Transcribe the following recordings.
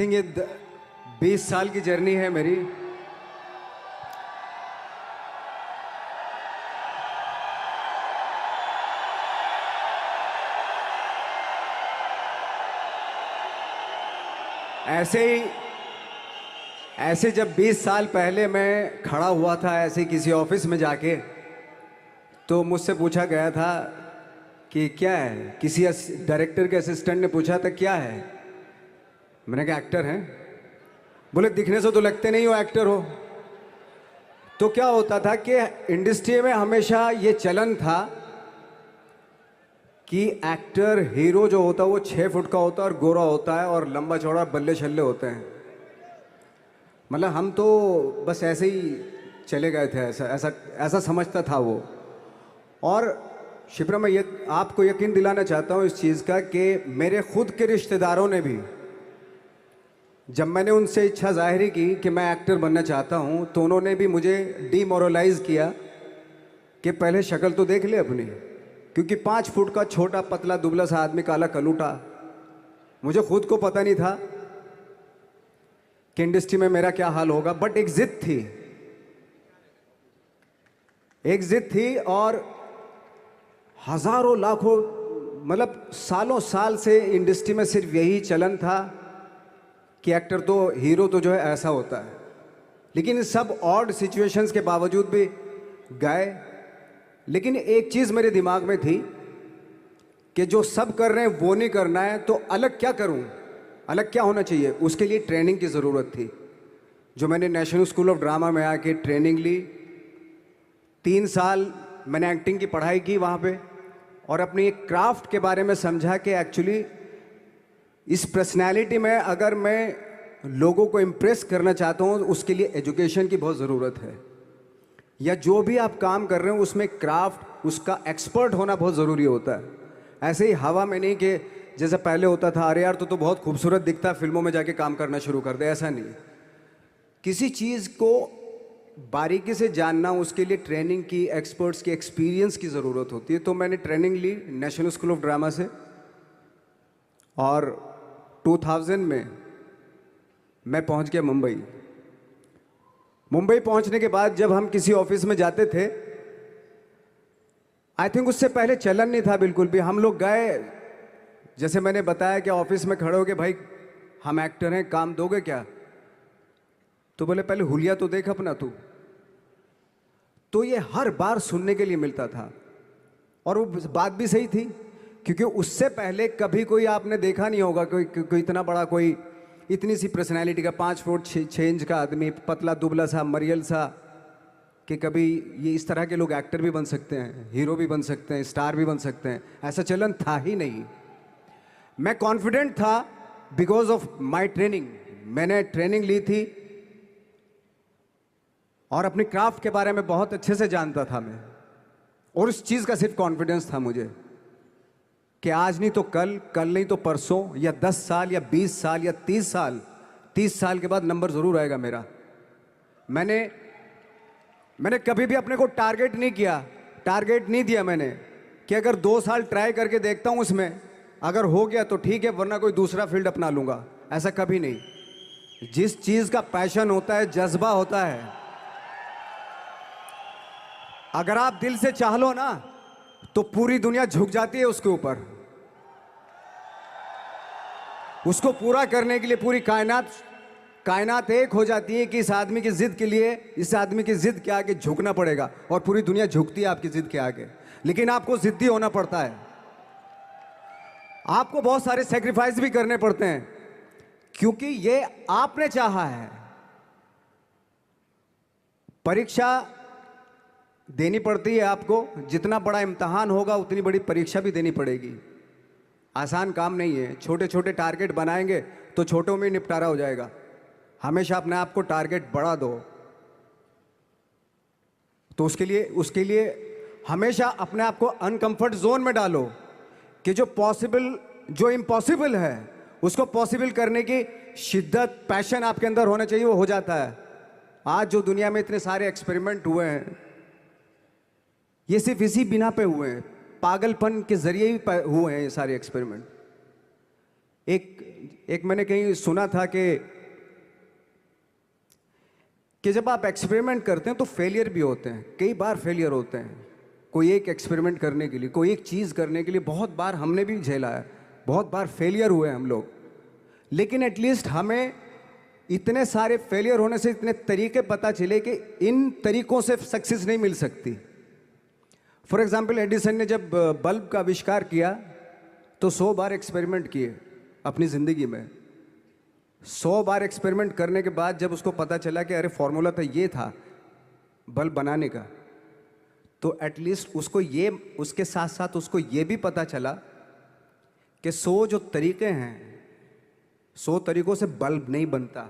Think ये 20 साल की जर्नी है मेरी। ऐसे जब 20 साल पहले मैं खड़ा हुआ था ऐसे किसी ऑफिस में जाके, तो मुझसे पूछा गया था कि क्या है। किसी डायरेक्टर के असिस्टेंट ने पूछा था क्या है। मैंने कहा एक्टर हैं। बोले दिखने से तो लगते नहीं हो एक्टर हो। तो क्या होता था कि इंडस्ट्री में हमेशा ये चलन था कि एक्टर हीरो जो होता है वो 6 फुट का होता है और गोरा होता है और लंबा चौड़ा बल्ले छल्ले होते हैं। मतलब हम तो बस ऐसे ही चले गए थे, ऐसा ऐसा ऐसा समझता था वो। और शिप्रा, मैं ये आपको यकीन दिलाना चाहता हूँ इस चीज़ का कि मेरे खुद के रिश्तेदारों ने भी, जब मैंने उनसे इच्छा जाहिर की कि मैं एक्टर बनना चाहता हूँ, तो उन्होंने भी मुझे डीमोरलाइज किया कि पहले शक्ल तो देख ले अपनी। क्योंकि 5 फुट का छोटा पतला दुबला सा आदमी, काला कलूटा, मुझे खुद को पता नहीं था कि इंडस्ट्री में मेरा क्या हाल होगा। बट एक जिद थी, एक जिद थी। और हजारों लाखों, मतलब सालों साल से इंडस्ट्री में सिर्फ यही चलन था कि एक्टर तो, हीरो तो जो है ऐसा होता है। लेकिन इन सब ऑड सिचुएशंस के बावजूद भी गए। लेकिन एक चीज़ मेरे दिमाग में थी कि जो सब कर रहे हैं वो नहीं करना है, तो अलग क्या करूं, अलग क्या होना चाहिए। उसके लिए ट्रेनिंग की ज़रूरत थी, जो मैंने नेशनल स्कूल ऑफ ड्रामा में आके ट्रेनिंग ली। 3 साल मैंने एक्टिंग की पढ़ाई की वहाँ पे, और अपनी एक क्राफ्ट के बारे में समझा कि एक्चुअली इस पर्सनैलिटी में अगर मैं लोगों को इम्प्रेस करना चाहता हूँ, उसके लिए एजुकेशन की बहुत ज़रूरत है। या जो भी आप काम कर रहे हो उसमें क्राफ्ट, उसका एक्सपर्ट होना बहुत ज़रूरी होता है। ऐसे ही हवा में नहीं कि जैसे पहले होता था, अरे यार तो बहुत खूबसूरत दिखता है, फिल्मों में जाके काम करना शुरू कर दे। ऐसा नहीं, किसी चीज़ को बारीकी से जानना, उसके लिए ट्रेनिंग की, एक्सपर्ट्स की, एक्सपीरियंस की ज़रूरत होती है। तो मैंने ट्रेनिंग ली नेशनल स्कूल ऑफ ड्रामा से, और 2000 में मैं पहुंच गया मुंबई। मुंबई पहुंचने के बाद जब हम किसी ऑफिस में जाते थे, आई थिंक उससे पहले चलन नहीं था बिल्कुल भी। हम लोग गए, जैसे मैंने बताया कि ऑफिस में खड़े हो के, भाई हम एक्टर हैं, काम दोगे क्या। तो बोले पहले हुलिया तो देख अपना तू। तो ये हर बार सुनने के लिए मिलता था, और वो बात भी सही थी, क्योंकि उससे पहले कभी कोई आपने देखा नहीं होगा कोई इतना बड़ा, कोई इतनी सी पर्सनैलिटी का 5 फुट 6 इंच का आदमी, पतला दुबला सा मरियल सा, कि कभी ये इस तरह के लोग एक्टर भी बन सकते हैं, हीरो भी बन सकते हैं, स्टार भी बन सकते हैं। ऐसा चलन था ही नहीं। मैं कॉन्फिडेंट था बिकॉज ऑफ माई ट्रेनिंग। मैंने ट्रेनिंग ली थी और अपनी क्राफ्ट के बारे में बहुत अच्छे से जानता था मैं, और उस चीज़ का सिर्फ कॉन्फिडेंस था मुझे कि आज नहीं तो कल, कल नहीं तो परसों, या 10 साल या 20 साल या 30 साल के बाद नंबर ज़रूर आएगा मेरा। मैंने कभी भी अपने को टारगेट नहीं किया, टारगेट नहीं दिया मैंने कि अगर 2 साल ट्राई करके देखता हूँ, उसमें अगर हो गया तो ठीक है, वरना कोई दूसरा फील्ड अपना लूँगा। ऐसा कभी नहीं। जिस चीज़ का पैशन होता है, जज्बा होता है, अगर आप दिल से चाह लो ना, तो पूरी दुनिया झुक जाती है उसके ऊपर। उसको पूरा करने के लिए पूरी कायनात एक हो जाती है कि इस आदमी की जिद के लिए, इस आदमी की जिद के आगे झुकना पड़ेगा, और पूरी दुनिया झुकती है आपकी जिद के आगे। लेकिन आपको जिद्दी होना पड़ता है, आपको बहुत सारे सेक्रीफाइस भी करने पड़ते हैं, क्योंकि ये आपने चाहा है। परीक्षा देनी पड़ती है आपको, जितना बड़ा इम्तहान होगा उतनी बड़ी परीक्षा भी देनी पड़ेगी। आसान काम नहीं है। छोटे छोटे टारगेट बनाएंगे तो छोटों में निपटारा हो जाएगा। हमेशा अपने आप को टारगेट बढ़ा दो। तो उसके लिए हमेशा अपने आप को अनकंफर्ट जोन में डालो, कि जो इम्पॉसिबल है उसको पॉसिबल करने की शिद्दत, पैशन आपके अंदर होना चाहिए, वो हो जाता है। आज जो दुनिया में इतने सारे एक्सपेरिमेंट हुए हैं, ये सिर्फ इसी बिना पे हुए हैं, पागलपन के जरिए ही हुए हैं ये सारे एक्सपेरिमेंट। एक एक मैंने कहीं सुना था कि जब आप एक्सपेरिमेंट करते हैं तो फेलियर भी होते हैं, कई बार फेलियर होते हैं। कोई एक एक्सपेरिमेंट करने के लिए, कोई एक चीज़ करने के लिए बहुत बार हमने भी झेला है, बहुत बार फेलियर हुए हम लोग। लेकिन एटलीस्ट हमें इतने सारे फेलियर होने से इतने तरीके पता चले कि इन तरीकों से सक्सेस नहीं मिल सकती। फॉर एग्जाम्पल, एडिसन ने जब बल्ब का आविष्कार किया तो 100 बार एक्सपेरिमेंट किए अपनी ज़िंदगी में। 100 बार एक्सपेरिमेंट करने के बाद जब उसको पता चला कि अरे फॉर्मूला तो ये था बल्ब बनाने का, तो एटलीस्ट उसको ये, उसके साथ साथ उसको ये भी पता चला कि 100 जो तरीके हैं, 100 तरीकों से बल्ब नहीं बनता,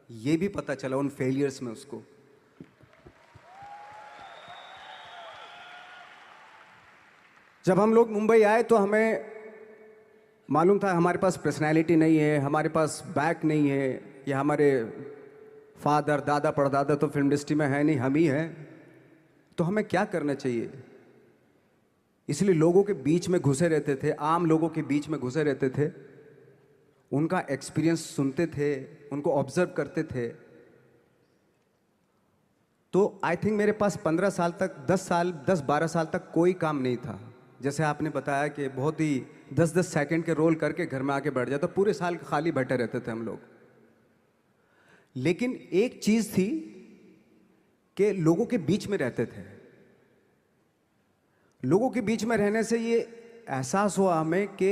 ये भी पता चला उन फेलियर्स में उसको। जब हम लोग मुंबई आए तो हमें मालूम था हमारे पास पर्सनैलिटी नहीं है, हमारे पास बैक नहीं है, या हमारे फादर दादा परदादा तो फिल्म इंडस्ट्री में है नहीं, हम ही हैं। तो हमें क्या करना चाहिए? इसलिए लोगों के बीच में घुसे रहते थे, आम लोगों के बीच में घुसे रहते थे, उनका एक्सपीरियंस सुनते थे, उनको ऑब्जर्व करते थे। तो आई थिंक मेरे पास 15 साल तक, 10-12 साल तक कोई काम नहीं था। जैसे आपने बताया कि बहुत ही 10-10 सेकंड के रोल करके घर में आके बैठ जाता, तो पूरे साल खाली बैठे रहते थे हम लोग। लेकिन एक चीज़ थी कि लोगों के बीच में रहते थे। लोगों के बीच में रहने से ये एहसास हुआ हमें कि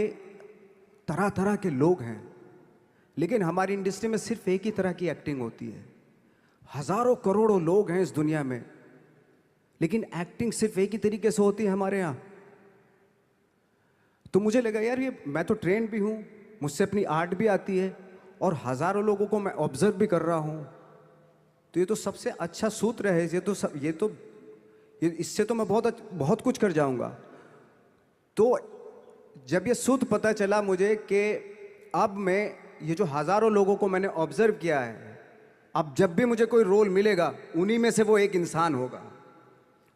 तरह तरह के लोग हैं, लेकिन हमारी इंडस्ट्री में सिर्फ एक ही तरह की एक्टिंग होती है। हजारों करोड़ों लोग हैं इस दुनिया में, लेकिन एक्टिंग सिर्फ एक ही तरीके से होती है हमारे यहाँ। तो मुझे लगा यार, ये मैं तो ट्रेन भी हूँ, मुझसे अपनी आर्ट भी आती है, और हजारों लोगों को मैं ऑब्जर्व भी कर रहा हूँ, तो ये तो सबसे अच्छा सूत्र है। ये इससे तो मैं बहुत कुछ कर जाऊँगा। तो जब ये सूत्र पता चला मुझे कि अब मैं ये जो हजारों लोगों को मैंने ऑब्जर्व किया है, अब जब भी मुझे कोई रोल मिलेगा उन्हीं में से वो एक इंसान होगा।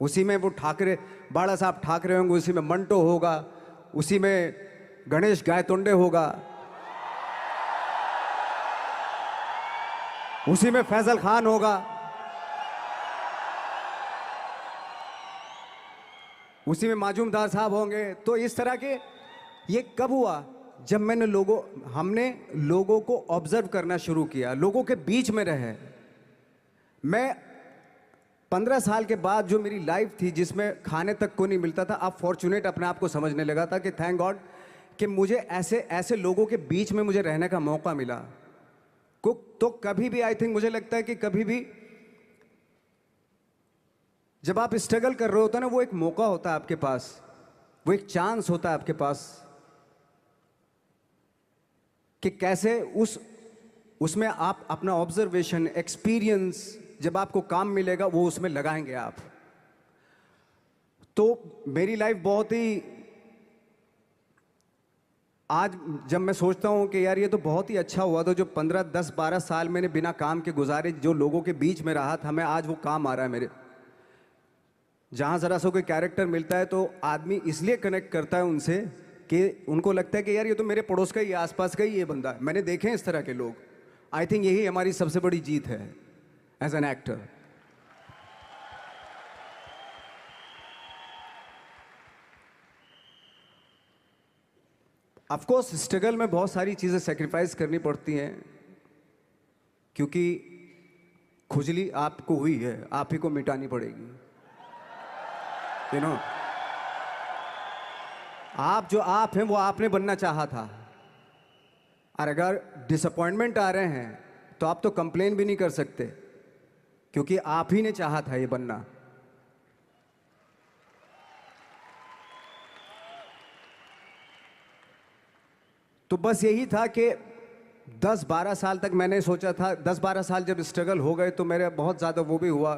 उसी में वो ठाकरे, बाला साहब ठाकरे होंगे, उसी में मंटो होगा, उसी में गणेश गायतोंडे होगा, उसी में फैजल खान होगा, उसी में माजूमदार साहब होंगे। तो इस तरह के, ये कब हुआ? जब हमने लोगों को ऑब्जर्व करना शुरू किया, लोगों के बीच में रहे। मैं 15 साल के बाद जो मेरी लाइफ थी, जिसमें खाने तक को नहीं मिलता था, अब फॉर्चुनेट अपने आप को समझने लगा था कि थैंक गॉड कि मुझे ऐसे लोगों के बीच में मुझे रहने का मौका मिला। तो कभी भी, आई थिंक मुझे लगता है कि कभी भी जब आप स्ट्रगल कर रहे होते हैं ना, वो एक मौका होता है आपके पास, वो एक चांस होता है आपके पास कि कैसे उसमें आप अपना ऑब्जर्वेशन, एक्सपीरियंस, जब आपको काम मिलेगा वो उसमें लगाएंगे आप। तो मेरी लाइफ बहुत ही, आज जब मैं सोचता हूँ कि यार ये तो बहुत ही अच्छा हुआ, तो जो 15, 10, 12 साल मैंने बिना काम के गुजारे, जो लोगों के बीच में रहा था मैं, आज वो काम आ रहा है मेरे। जहाँ ज़रा सा कोई कैरेक्टर मिलता है तो आदमी इसलिए कनेक्ट करता है उनसे कि उनको लगता है कि यार ये तो मेरे पड़ोस का ही, आसपास का ही ये बंदा है। मैंने देखे हैं इस तरह के लोग। आई थिंक यही हमारी सबसे बड़ी जीत है as an actor. Of course struggle में बहुत सारी चीज़ें सेक्रीफाइस करनी पड़ती हैं, क्योंकि खुजली आपको हुई है, आप ही को मिटानी पड़ेगी। यू नो, आप जो आप हैं वो आपने बनना चाहा था, और अगर डिसअपॉइंटमेंट आ रहे हैं तो आप तो कंप्लेन भी नहीं कर सकते, क्योंकि आप ही ने चाहा था ये बनना। तो बस यही था कि 10-12 साल तक मैंने सोचा था, 10-12 साल जब स्ट्रगल हो गए तो मेरे बहुत ज़्यादा वो भी हुआ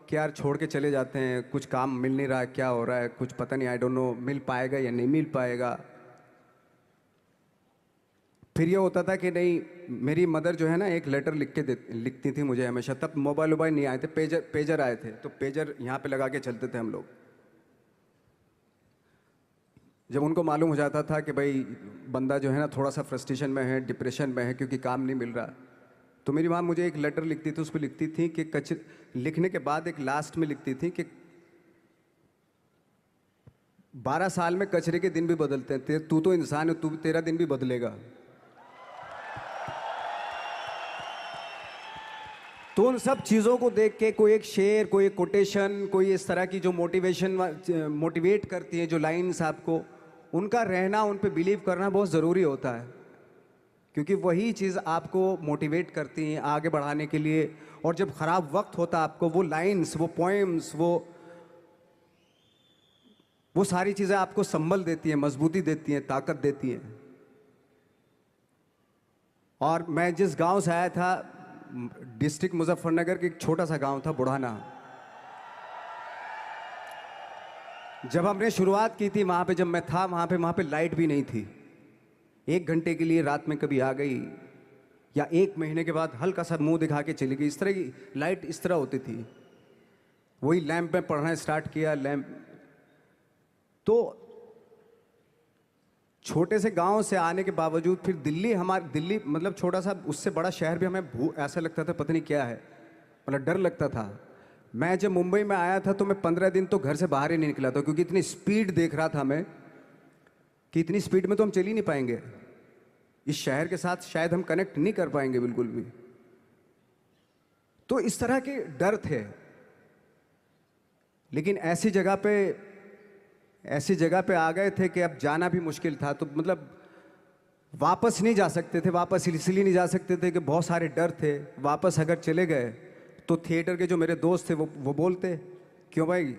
कि यार छोड़ के चले जाते हैं, कुछ काम मिल नहीं रहा है, क्या हो रहा है कुछ पता नहीं, आई डोंट नो मिल पाएगा या नहीं मिल पाएगा। फिर ये होता था कि नहीं, मेरी मदर जो है ना, एक लेटर लिखती थी मुझे हमेशा। तब मोबाइल नहीं आए थे, पेजर आए थे, तो पेजर यहाँ पे लगा के चलते थे हम लोग। जब उनको मालूम हो जाता था कि भाई बंदा जो है ना थोड़ा सा फ्रस्ट्रेशन में है, डिप्रेशन में है क्योंकि काम नहीं मिल रहा, तो मेरी माँ मुझे एक लेटर लिखती थी, उस पर लिखती थी कि लिखने के बाद एक लास्ट में लिखती थी कि 12 साल में कचरे के दिन भी बदलते हैं, तू तो इंसान है, तेरा दिन भी बदलेगा। तो उन सब चीज़ों को देख के कोई एक शेर, कोई एक कोटेशन, कोई इस तरह की जो मोटिवेट करती है जो लाइंस आपको, उनका रहना, उन पे बिलीव करना बहुत ज़रूरी होता है, क्योंकि वही चीज़ आपको मोटिवेट करती हैं आगे बढ़ाने के लिए। और जब ख़राब वक्त होता है आपको वो लाइंस, वो पोएम्स, वो सारी चीज़ें आपको संबल देती हैं, मजबूती देती हैं, ताकत देती हैं। और मैं जिस गांव से आया था, डिस्ट्रिक्ट मुजफ्फरनगर के एक छोटा सा गांव था बुढ़ाना। जब हमने शुरुआत की थी वहाँ पे, जब मैं था वहाँ पे लाइट भी नहीं थी। 1 घंटे के लिए रात में कभी आ गई, या 1 महीने के बाद हल्का सा मुंह दिखा के चली गई। इस तरह की लाइट इस तरह होती थी। वही लैंप में पढ़ना स्टार्ट किया, लैंप। तो छोटे से गांव से आने के बावजूद फिर दिल्ली मतलब छोटा सा, उससे बड़ा शहर भी हमें ऐसा लगता था पता नहीं क्या है, मतलब डर लगता था। मैं जब मुंबई में आया था तो मैं 15 दिन तो घर से बाहर ही नहीं निकला था, क्योंकि इतनी स्पीड देख रहा था मैं कि इतनी स्पीड में तो हम चल ही नहीं पाएंगे, इस शहर के साथ शायद हम कनेक्ट नहीं कर पाएंगे बिल्कुल भी। तो इस तरह के डर थे। लेकिन ऐसी जगह पे आ गए थे कि अब जाना भी मुश्किल था। तो मतलब वापस नहीं जा सकते थे। वापस इसलिए नहीं जा सकते थे कि बहुत सारे डर थे। वापस अगर चले गए तो थिएटर के जो मेरे दोस्त थे वो बोलते, क्यों भाई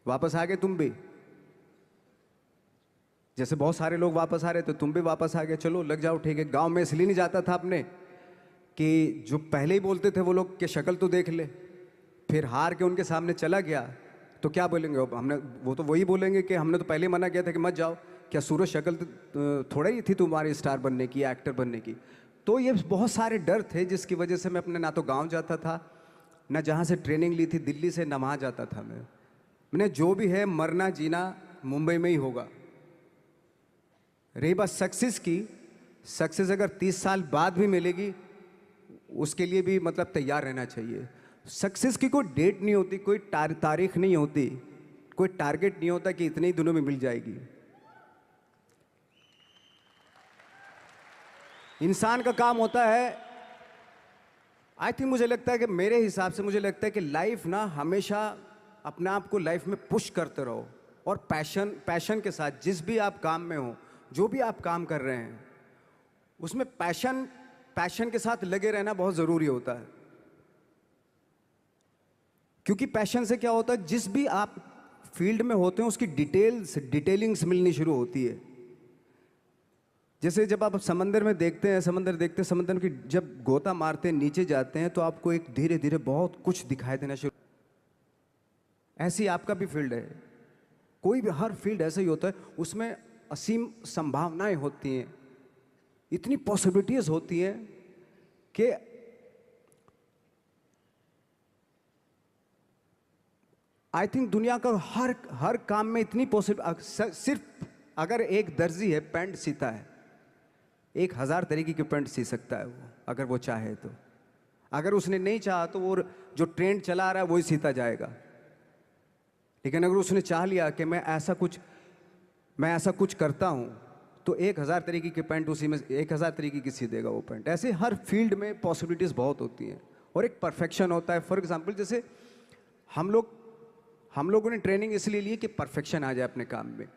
वापस आ गए तुम भी, जैसे बहुत सारे लोग वापस आ रहे थे तुम भी वापस आ गए, चलो लग जाओ ठीक है। गांव में इसलिए नहीं जाता था अपने कि जो पहले ही बोलते थे वो लोग कि शक्ल तो देख ले, फिर हार के उनके सामने चला गया तो क्या बोलेंगे वो तो वही बोलेंगे कि हमने तो पहले मना किया था कि मत जाओ, क्या सूरज शक्ल थोड़ा ही थी तुम्हारी स्टार बनने की, एक्टर बनने की। तो ये बहुत सारे डर थे जिसकी वजह से मैं अपने ना तो गांव जाता था, ना जहाँ से ट्रेनिंग ली थी दिल्ली से, ना वहाँ जाता था। मैंने जो भी है मरना जीना मुंबई में ही होगा। रही बात सक्सेस की, सक्सेस अगर 30 साल बाद भी मिलेगी उसके लिए भी मतलब तैयार रहना चाहिए। सक्सेस की कोई डेट नहीं होती, कोई तारीख नहीं होती, कोई टारगेट नहीं होता कि इतने ही दिनों में मिल जाएगी। इंसान का काम होता है, आई थिंक मुझे लगता है कि मेरे हिसाब से मुझे लगता है कि लाइफ ना हमेशा अपने आप को लाइफ में पुश करते रहो, और पैशन के साथ जिस भी आप काम में हो, जो भी आप काम कर रहे हैं उसमें पैशन के साथ लगे रहना बहुत ज़रूरी होता है। क्योंकि पैशन से क्या होता है, जिस भी आप फील्ड में होते हैं उसकी डिटेलिंग्स मिलनी शुरू होती है। जैसे जब आप समंदर में देखते हैं, समंदर की जब गोता मारते हैं, नीचे जाते हैं तो आपको एक धीरे धीरे बहुत कुछ दिखाई देना शुरू। ऐसी आपका भी फील्ड है, कोई भी हर फील्ड ऐसा ही होता है, उसमें असीम संभावनाएं होती हैं, इतनी पॉसिबिलिटीज होती हैं कि आई थिंक दुनिया का हर काम में इतनी सिर्फ अगर एक दर्जी है पैंट सीता है, 1000 तरीके की पैंट सी सकता है वो, अगर वो चाहे तो। अगर उसने नहीं चाहा तो वो जो ट्रेंड चला आ रहा है वही सीता जाएगा। लेकिन अगर उसने चाह लिया कि मैं ऐसा कुछ करता हूँ, तो 1000 तरीके की पैंट उसी में 1000 तरीके की सी देगा वो पैंट। ऐसे हर फील्ड में पॉसिबिलिटीज़ बहुत होती हैं और एक परफेक्शन होता है। फॉर एग्जांपल जैसे हम लोगों ने ट्रेनिंग इसलिए ली कि परफेक्शन आ जाए अपने काम में।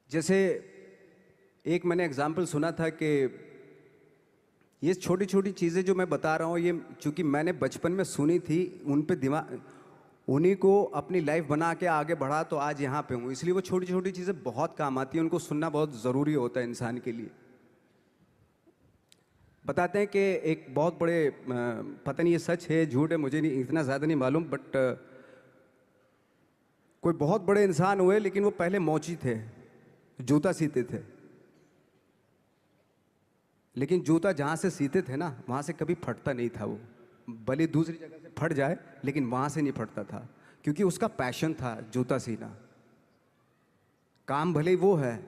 जैसे एक मैंने एग्जांपल सुना था कि ये छोटी छोटी चीज़ें जो मैं बता रहा हूँ, ये चूँकि मैंने बचपन में सुनी थी, उन पे उन्हीं को अपनी लाइफ बना के आगे बढ़ा तो आज यहाँ पे हूँ। इसलिए वो छोटी छोटी चीज़ें बहुत काम आती हैं, उनको सुनना बहुत ज़रूरी होता है इंसान के लिए। बताते हैं कि एक बहुत बड़े, पता नहीं ये सच है झूठ है, मुझे नहीं इतना ज़्यादा नहीं मालूम, बट कोई बहुत बड़े इंसान हुए, लेकिन वो पहले मोची थे, जूता सीते थे। लेकिन जूता जहाँ से सीते थे ना, वहाँ से कभी फटता नहीं था वो, भले दूसरी जगह से फट जाए लेकिन वहाँ से नहीं फटता था, क्योंकि उसका पैशन था जूता सीना। काम भले ही वो है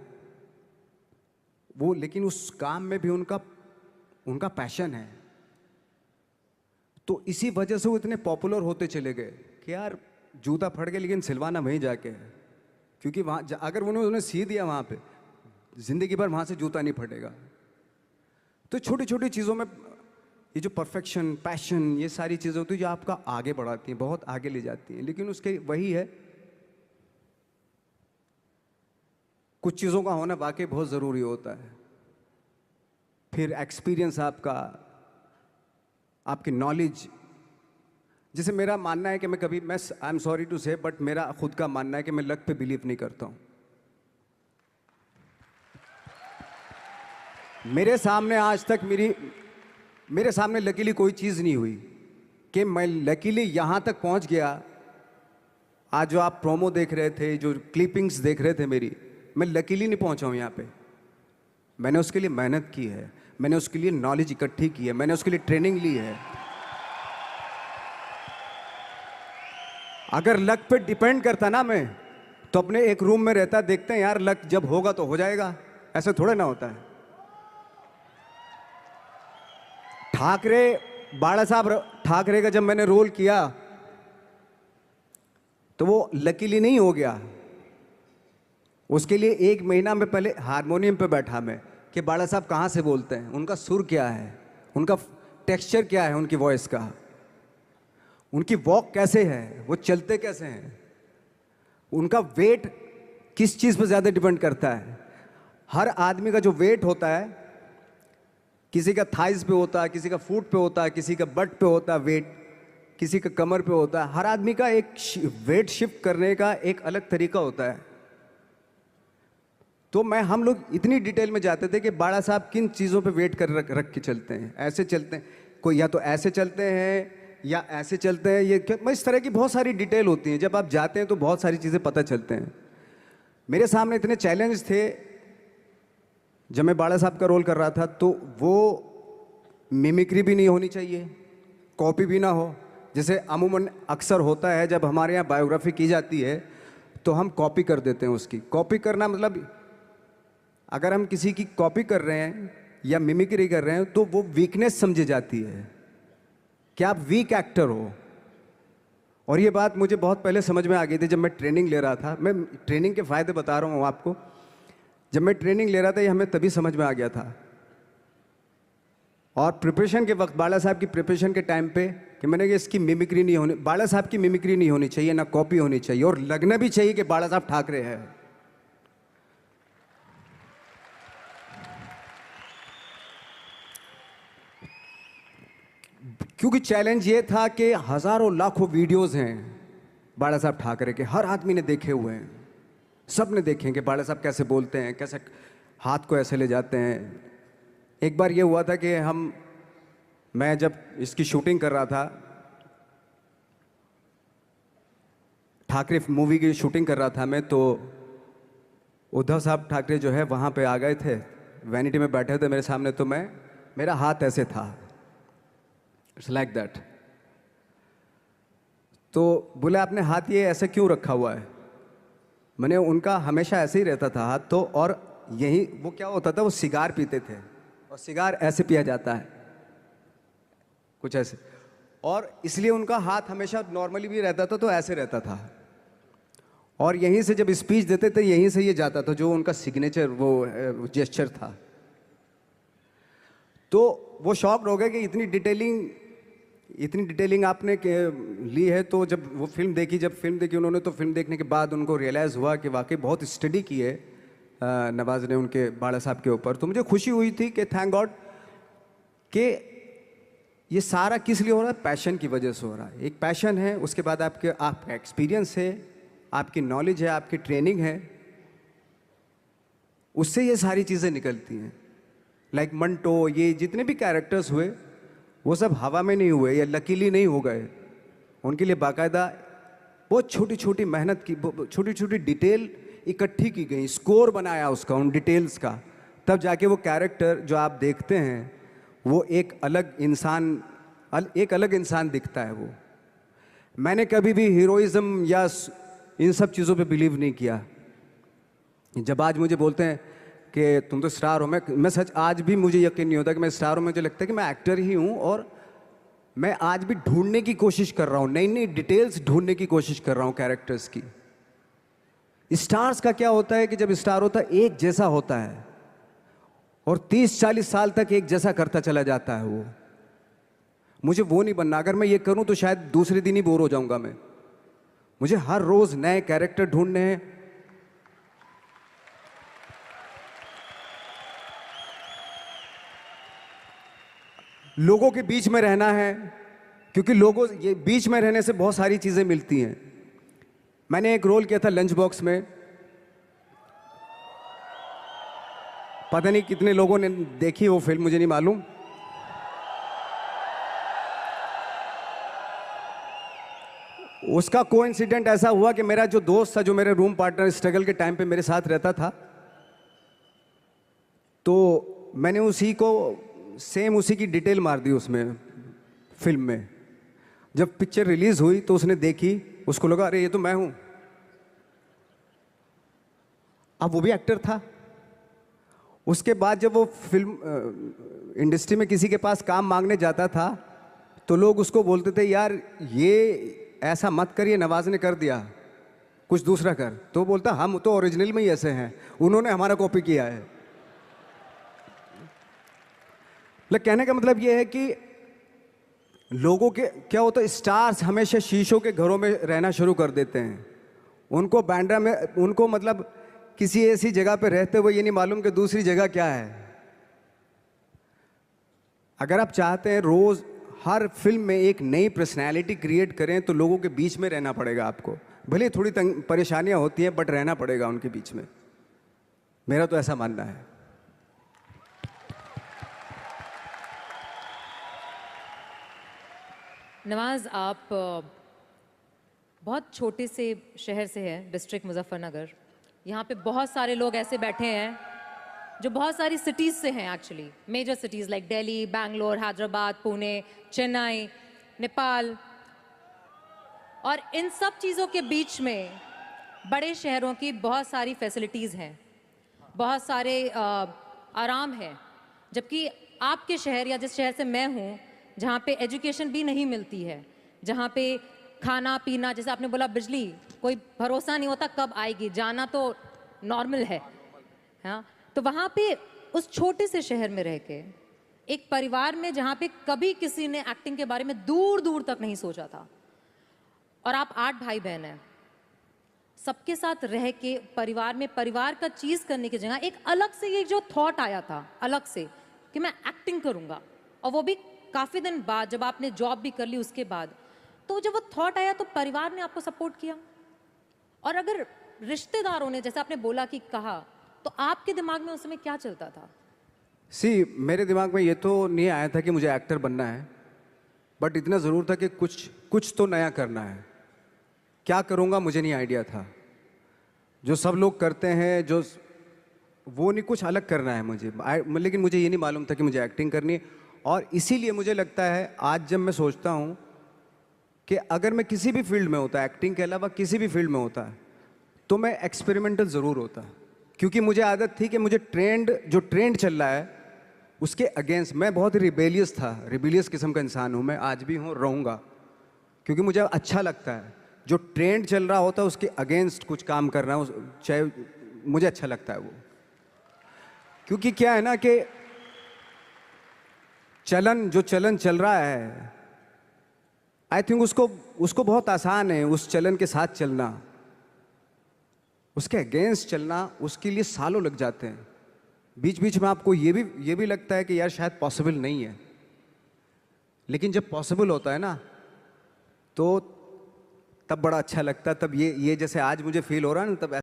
वो, लेकिन उस काम में भी उनका उनका पैशन है। तो इसी वजह से वो इतने पॉपुलर होते चले गए कि यार जूता फट गया लेकिन सिलवाना वहीं जाके है, क्योंकि वहाँ अगर उन्हें सी दिया वहाँ पे, जिंदगी भर वहाँ से जूता नहीं फटेगा। तो छोटी छोटी चीज़ों में ये जो परफेक्शन, पैशन, ये सारी चीज़ें होती है जो आपका आगे बढ़ाती हैं, बहुत आगे ले जाती हैं। लेकिन उसके वही है, कुछ चीज़ों का होना वाकई बहुत ज़रूरी होता है। फिर एक्सपीरियंस आपका, आपकी नॉलेज। जैसे मेरा मानना है कि मैं आई एम सॉरी टू से, बट मेरा खुद का मानना है कि मैं लक पे बिलीव नहीं करता हूँ। मेरे सामने आज तक मेरे सामने लकीली कोई चीज़ नहीं हुई कि मैं लकीली यहाँ तक पहुँच गया। आज जो आप प्रोमो देख रहे थे, जो क्लिपिंग्स देख रहे थे मेरी, मैं लकीली नहीं पहुँचा हूँ यहाँ पे। मैंने उसके लिए मेहनत की है, मैंने उसके लिए नॉलेज इकट्ठी की है, मैंने उसके लिए ट्रेनिंग ली है। अगर लक पे डिपेंड करता ना मैं, तो अपने एक रूम में रहता, देखते हैं यार लक जब होगा तो हो जाएगा, ऐसे थोड़े ना होता है। बाला साहब ठाकरे का जब मैंने रोल किया तो वो लकीली नहीं हो गया। उसके लिए 1 महीना में पहले हारमोनियम पे बैठा मैं कि बाला साहब कहाँ से बोलते हैं, उनका सुर क्या है, उनका टेक्सचर क्या है, उनकी वॉइस का, उनकी वॉक कैसे है, वो चलते कैसे हैं, उनका वेट किस चीज़ पर ज़्यादा डिपेंड करता है। हर आदमी का जो वेट होता है, किसी का थाइस पे होता है, किसी का फुट पे होता है, किसी का बट पे होता है वेट, किसी का कमर पे होता है। हर आदमी का एक वेट शिफ्ट करने का एक अलग तरीका होता है। तो हम लोग इतनी डिटेल में जाते थे कि बाड़ा साहब किन चीज़ों पे वेट कर रख के चलते हैं, ऐसे चलते हैं, कोई या तो ऐसे चलते हैं या ऐसे चलते हैं, ये इस तरह की बहुत सारी डिटेल होती हैं। जब आप जाते हैं तो बहुत सारी चीज़ें पता चलते हैं। मेरे सामने इतने चैलेंज थे जब मैं बाड़ा साहब का रोल कर रहा था, तो वो मिमिक्री भी नहीं होनी चाहिए, कॉपी भी ना हो। जैसे अमूमन अक्सर होता है जब हमारे यहाँ बायोग्राफी की जाती है तो हम कॉपी कर देते हैं। उसकी कॉपी करना मतलब, अगर हम किसी की कॉपी कर रहे हैं या मिमिक्री कर रहे हैं तो वो वीकनेस समझी जाती है कि आप वीक एक्टर हो। और ये बात मुझे बहुत पहले समझ में आ गई थी जब मैं ट्रेनिंग ले रहा था। मैं ट्रेनिंग के फ़ायदे बता रहा हूँ आपको। जब मैं ट्रेनिंग ले रहा था ये हमें तभी समझ में आ गया था। और प्रिपरेशन के वक्त, बाला साहब की प्रिपरेशन के टाइम पे, कि मैंने कि इसकी मिमिक्री नहीं होनी, बाला साहब की मिमिक्री नहीं होनी चाहिए, ना कॉपी होनी चाहिए, और लगना भी चाहिए कि बाला साहब ठाकरे हैं। क्योंकि चैलेंज ये था कि हजारों लाखों वीडियोस हैं बाला साहब ठाकरे के, हर आदमी ने देखे हुए हैं, सब ने देखे कि बाला साहब कैसे बोलते हैं, कैसे हाथ को ऐसे ले जाते हैं। एक बार ये हुआ था कि मैं जब इसकी शूटिंग कर रहा था, ठाकरे मूवी की शूटिंग कर रहा था मैं, तो उद्धव साहब ठाकरे जो है वहाँ पे आ गए थे, वैनिटी में बैठे थे मेरे सामने। तो मेरा हाथ ऐसे था, इट्स लाइक दैट। तो बोले आपने हाथ ये ऐसे क्यों रखा हुआ है? मैंने, उनका हमेशा ऐसे ही रहता था हाथ। तो और यही वो क्या होता था, वो सिगार पीते थे, और सिगार ऐसे पिया जाता है कुछ ऐसे, और इसलिए उनका हाथ हमेशा नॉर्मली भी रहता था, तो ऐसे रहता था। और यहीं से जब स्पीच देते थे यहीं से ये जाता था, जो उनका सिग्नेचर वो जेस्चर था। तो वो शॉक्ड हो गए कि इतनी डिटेलिंग आपने ली है। तो जब फिल्म देखी उन्होंने, तो फिल्म देखने के बाद उनको रियलाइज़ हुआ कि वाकई बहुत स्टडी की है नवाज ने उनके बाड़ा साहब के ऊपर। तो मुझे खुशी हुई थी कि थैंक गॉड कि ये सारा किस लिए हो रहा है, पैशन की वजह से हो रहा है। एक पैशन है, उसके बाद आपका एक्सपीरियंस है, आपकी नॉलेज है, आपकी ट्रेनिंग है, उससे ये सारी चीज़ें निकलती हैं। लाइक मंटो, ये जितने भी कैरेक्टर्स हुए वो सब हवा में नहीं हुए या लकीली नहीं हो गए। उनके लिए बाकायदा बहुत छोटी छोटी मेहनत की, छोटी छोटी डिटेल इकट्ठी की गई, स्कोर बनाया उसका, उन डिटेल्स का, तब जाके वो कैरेक्टर जो आप देखते हैं वो एक अलग इंसान दिखता है। वो मैंने कभी भी हीरोइज्म या इन सब चीज़ों पे बिलीव नहीं किया। जब आज मुझे बोलते हैं कि तुम तो स्टार हो, मैं सच आज भी मुझे यकीन नहीं होता कि मैं स्टार हूँ। मुझे लगता है कि मैं एक्टर ही हूँ, और मैं आज भी ढूंढने की कोशिश कर रहा हूँ, नई नई डिटेल्स ढूंढने की कोशिश कर रहा हूँ कैरेक्टर्स की। स्टार्स का क्या होता है कि जब स्टार होता है एक जैसा होता है, और 30-40 साल तक एक जैसा करता चला जाता है वो। मुझे वो नहीं बनना। अगर मैं ये करूं तो शायद दूसरे दिन ही बोर हो जाऊंगा मैं। मुझे हर रोज नए कैरेक्टर ढूंढने हैं। लोगों के बीच में रहना है, क्योंकि लोगों ये बीच में रहने से बहुत सारी चीजें मिलती हैं। मैंने एक रोल किया था लंच बॉक्स में, पता नहीं कितने लोगों ने देखी वो फिल्म, मुझे नहीं मालूम। उसका कोइंसिडेंट ऐसा हुआ कि मेरा जो दोस्त था, जो मेरे रूम पार्टनर स्ट्रगल के टाइम पे मेरे साथ रहता था, तो मैंने उसी को सेम उसी की डिटेल मार दी उसमें फिल्म में। जब पिक्चर रिलीज हुई तो उसने देखी, उसको लगा अरे ये तो मैं हूं। अब वो भी एक्टर था। उसके बाद जब वो फिल्म इंडस्ट्री में किसी के पास काम मांगने जाता था, तो लोग उसको बोलते थे यार ये ऐसा मत कर, ये नवाज ने कर दिया, कुछ दूसरा कर। तो बोलता हम तो ओरिजिनल में ही ऐसे हैं, उन्होंने हमारा कॉपी किया है। लेकिन कहने का मतलब ये है कि लोगों के क्या होता है, स्टार्स हमेशा शीशों के घरों में रहना शुरू कर देते हैं। उनको बांद्रा में, उनको मतलब किसी ऐसी जगह पे रहते हुए ये नहीं मालूम कि दूसरी जगह क्या है। अगर आप चाहते हैं रोज हर फिल्म में एक नई पर्सनैलिटी क्रिएट करें, तो लोगों के बीच में रहना पड़ेगा आपको। भले थोड़ी परेशानियां होती हैं, बट रहना पड़ेगा उनके बीच में। मेरा तो ऐसा मानना है। नवाज, आप बहुत छोटे से शहर से हैं, डिस्ट्रिक्ट मुजफ्फरनगर। यहाँ पे बहुत सारे लोग ऐसे बैठे हैं जो बहुत सारी सिटीज़ से हैं actually, major cities like Delhi, Bangalore, Hyderabad, Pune, Chennai, Nepal. और इन सब चीज़ों के बीच में बड़े शहरों की बहुत सारी फैसिलिटीज़ हैं, बहुत सारे आराम हैं। जबकि आपके शहर या जिस शहर से मैं हूँ, जहाँ पे एजुकेशन भी नहीं मिलती है, जहाँ पे खाना पीना, जैसे आपने बोला बिजली, कोई भरोसा नहीं होता कब आएगी, जाना तो नॉर्मल है। हाँ, तो वहाँ पे उस छोटे से शहर में रह के एक परिवार में जहाँ पे कभी किसी ने एक्टिंग के बारे में दूर दूर तक नहीं सोचा था, और आप 8 भाई बहन हैं, सबके साथ रह के परिवार में परिवार का चीज़ करने की जगह एक अलग से ये जो थॉट आया था अलग से कि मैं एक्टिंग करूँगा, और वो भी काफ़ी दिन बाद जब आपने जॉब भी कर ली उसके बाद, तो जब वो थॉट आया तो परिवार ने आपको सपोर्ट किया। और अगर रिश्तेदारों ने, जैसे आपने बोला कि कहा, तो आपके दिमाग में उस समय क्या चलता था? मेरे दिमाग में ये तो नहीं आया था कि मुझे एक्टर बनना है, बट इतना ज़रूर था कि कुछ तो नया करना है। क्या करूँगा मुझे नहीं आइडिया था। जो सब लोग करते हैं जो वो नहीं, कुछ अलग करना है मुझे। लेकिन मुझे ये नहीं मालूम था कि मुझे एक्टिंग करनी है। और इसीलिए मुझे लगता है आज जब मैं सोचता हूँ कि अगर मैं किसी भी फील्ड में होता, एक्टिंग के अलावा किसी भी फील्ड में होता, तो मैं एक्सपेरिमेंटल ज़रूर होता। क्योंकि मुझे आदत थी कि मुझे जो ट्रेंड चल रहा है उसके अगेंस्ट, मैं बहुत रिबेलियस था, रिबेलियस किस्म का इंसान हूँ मैं, आज भी हूँ, रहूँगा। क्योंकि मुझे अच्छा लगता है जो ट्रेंड चल रहा होता है उसके अगेंस्ट कुछ काम करना, चाहे मुझे अच्छा लगता है वो। क्योंकि क्या है ना कि जो चलन चल रहा है, आई थिंक उसको बहुत आसान है उस चलन के साथ चलना। उसके अगेंस्ट चलना, उसके लिए सालों लग जाते हैं। बीच बीच में आपको ये भी लगता है कि यार शायद पॉसिबल नहीं है। लेकिन जब पॉसिबल होता है ना, तो तब बड़ा अच्छा लगता है। तब ये जैसे आज मुझे फील हो रहा है ना, तब